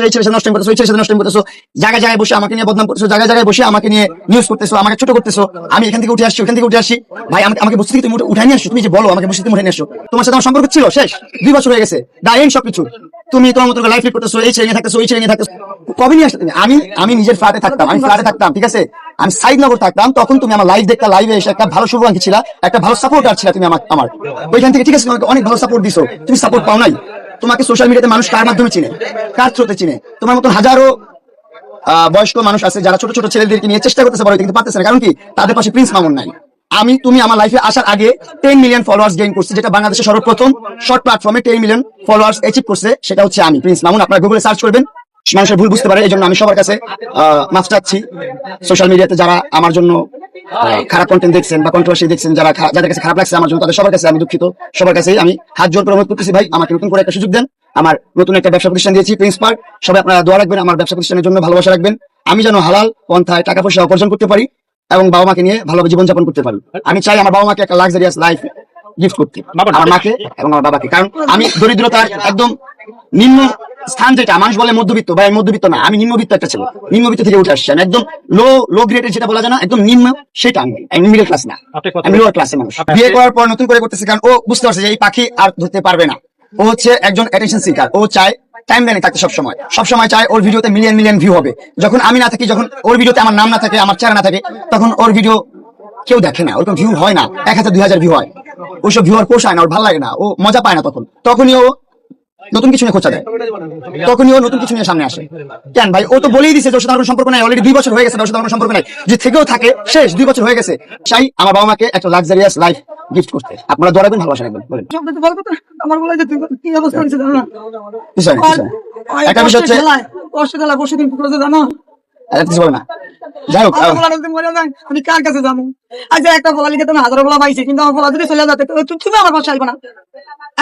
এই ছেলের সাথে নষ্ট করতেছো, এই ছেলের সাথে নষ্ট করতেছো, জায়গায় জায়গায় বসে আমাকে নিয়ে বদনাম করতেছো, জায়গায় জায়গায় বসে আমাকে নিয়ে নিউজ করতেছো, আমাকে ছোট করতেছো। আমি এখান থেকে উঠে আসছি, ওখান থেকে উঠে আসি। ভাই আমাকে বসে থেকে তুমি উঠাই নিয়ে আসছো, তুমি যে বলো আমাকে বসে থেকে উঠাই নিয়ে আসছো। তোমার সাথে আমার সম্পর্ক ছিল শেষ, 2 বছর হয়ে গেছে, ডাইরেক্ট সবকিছু। তুমি তোমার মতো লাইফ লিড করতেছো, এই ছেলে নিয়ে থাকতেছো, ওই ছেলে নিয়ে থাকতেছো। কবে নিয়ে আসছো তুমি? আমি নিজের ফ্ল্যাটে থাকতাম, আমি ফ্ল্যাটে থাকতাম, ঠিক আছে, আমি সাইদনগর থাকতাম। তখন তুমি আমার লাইভ দেখতে, লাইভে এসে একটা ভালো শুভাকাঙ্ক্ষী ছিল, একটা ভালো সাপোর্টার ছিল তুমি আমার ওইখান থেকে, ঠিক আছে, তোমাকে অনেক ভালো সাপোর্ট দিছো। তুমি সাপোর্ট পাও নাই। তোমাকে সোশ্যাল মিডিয়াতে মানুষ কার মাধ্যমে চিনে, কার থ্রুতে চিনে? তোমার মতন হাজারো বয়স্ক মানুষ আছে যারা ছোট ছোট ছেলেদেরকে নিয়ে চেষ্টা করতেছে বড় হইতে, কিন্তু পারতেছে না। কারণ কি? তাদের পাশে প্রিন্স মামুন নাই। তুমি আমার লাইফে আসার আগে 10 মিলিয়ন ফলোয়ার্স গেইন করছি, যেটা বাংলাদেশের সর্বপ্রথম শর্ট প্ল্যাটফর্মে 10 মিলিয়ন ফলোয়ার্স অ্যাচিভ করছে, সেটা হচ্ছে আমি, প্রিন্স মামুন। আপনারা গুগলে সার্চ করবেন, মানুষের ভুল বুঝতে পারে, এই জন্য আমি সবার কাছে মাফ চাচ্ছি। সোশ্যাল মিডিয়াতে যারা আমার জন্য খারাপ কন্টেন্ট দেখছেন বা কন্ট্রোভার্সি দেখছেন, যাদের কাছে খারাপ লাগছে আমার জন্য, তাদের সবার কাছে আমি দুঃখিত। সবার কাছে আমি হাত জোর করে অনুরোধ করতেছি, ভাই আমাকে নতুন করে একটা সুযোগ দেন। আমার নতুন একটা ব্যবসা প্রতিষ্ঠান দিয়েছি, প্রিন্স পার্ক। সবাই আপনারা দোয়া রাখবেন, আমার ব্যবসা প্রতিষ্ঠানের জন্য ভালোবাসা রাখবেন। আমি যেন হালাল পন্থায় টাকা পয়সা উপার্জন করতে পারি এবং বাবা মাকে নিয়ে ভালোভাবে জীবনযাপন করতে পারি। আমি চাই আমার বাবা মাকে একটা লাক্সারিয়াস লাইফ গিফট করতে, আমার মাকে এবং আমার বাবাকে। কারণ আমি দরিদ্রতার একদম নিম্ন স্থান, যেটা মানুষ বলে মধ্যবিত্ত, বা মধ্যবিত্ত না, আমি নিম্নবিত্ত একটা ছেলে, নিম্নবিত্ত থেকে উঠে আসছি। আমি একদম লো গ্রেডের, যেটা বলা যায় না, একদম নিম্ন, সেটা আমি মিডল ক্লাস না, আমি লোয়ার ক্লাসের মানুষ। বিয়ে করার পর নতুন করে করতেছি, কারণ ও বুঝতে পারছে যে এই পাখি আর ধরতে পারবে না। ও হচ্ছে একজন অ্যাটেনশন সিকার, ও চায় টাইম লাইনে থাকতে, সবসময় চায় ওর ভিডিওতে মিলিয়ন মিলিয়ন ভিউ হবে। যখন আমি না থাকি, যখন ওর ভিডিওতে আমার নাম না থাকে, আমার চেহারা না থাকে, তখন ওর ভিডিও কেউ দেখে না, ওরকম ভিউ হয় না, 1000 2000 ভিউ হয়। ওইসব ভিউ আর পোষায় না, ওর ভালো লাগে না, ও মজা পায় না। তখনই ও নতুন কিছু নিয়ে খোঁচা দেয়, তখনই ও নতুন কিছু নিয়ে সামনে আসে। কেন ভাই? ও তো বলেই দিছে ওর সাথে কোনো সম্পর্ক নাই, অলরেডি 2 বছর হয়ে গেছে, ওর সাথে কোনো সম্পর্ক নাই। যে থেকেও থাকে শেষ, 2 বছর হয়ে গেছে। চাই আমার বাবা মাকে একটা লাক্সারিয়াস লাইফ গিফট করতে। আপনারা দোয়া রাখবেন, ভালোবাসা রাখবেন। বলেন আমার বলে যে তুই কি অবস্থা হয়েছে জানো না? একটা বিষয় হচ্ছে অষ্টতলা বসে দিন করেছে জানো? কিছু বলে না, যাই হোক। আমি কার কাছে যাবো? আজ একটা বলা লিখে তুমি 1000 বলা পাইছি, কিন্তু আমার বলা যদি চলে যাতে তুমি আমার বাসায় আইবা না।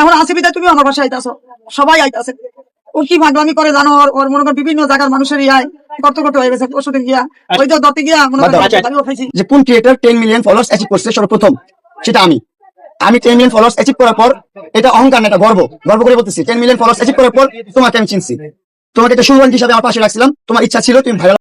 এখন আসে বিদায় তুমি আমার বাসায় আইতাছো, সবাই আইতাছে। ও কি ভাগলামি করে জানো? ওর মনে কর বিভিন্ন জায়গার মানুষেরই আয় কত হয়ে গেছে। পরশুদিন গিয়া ওই তো ধরতে গিয়া মনে যে কোন ক্রিয়েটর 10 মিলিয়ন ফলোয়ার্স অ্যাচিভ করছে সর্বপ্রথম, সেটা আমি 10 মিলিয়ন ফলোয়ার্স অ্যাচিভ করার পর, এটা অহংকার না, এটা গর্ব করে বলতেছি। 10 মিলিয়ন ফলোয়ার্স অ্যাচিভ করার পর তোমাকে আমি চিনছি, তোমাকে একটা শুভাকাঙ্ক্ষী হিসাবে আমার পাশে রাখছিলাম। তোমার ইচ্ছা ছিল তুমি ভাইরাল